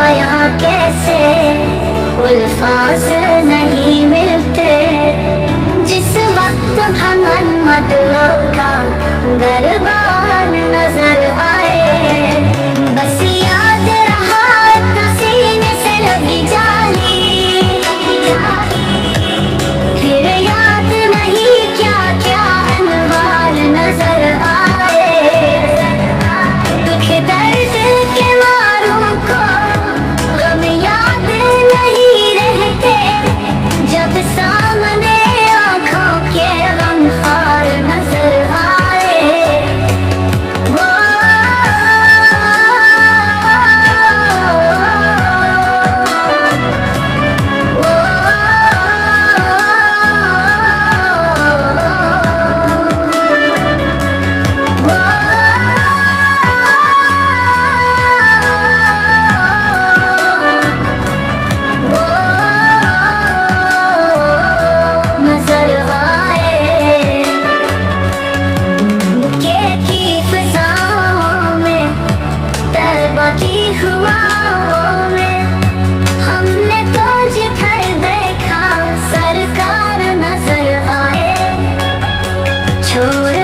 बताया कैसे अल्फाज नहीं मिलते, जिस वक्त भंगन मतलब का दरबार नजर आए, बस याद रहा सीने से लगी जाली, फिर याद नहीं क्या क्या अनवार नजर आए, दुख दर्द के मारों को गम याद नहीं रहते, जब सामने आँखों के गमखार नजर आए। नजर आए की फिजाओं में, तलबा की हुआओं में, हमने तो जिधर देखा सरकार नजर आए, छोड़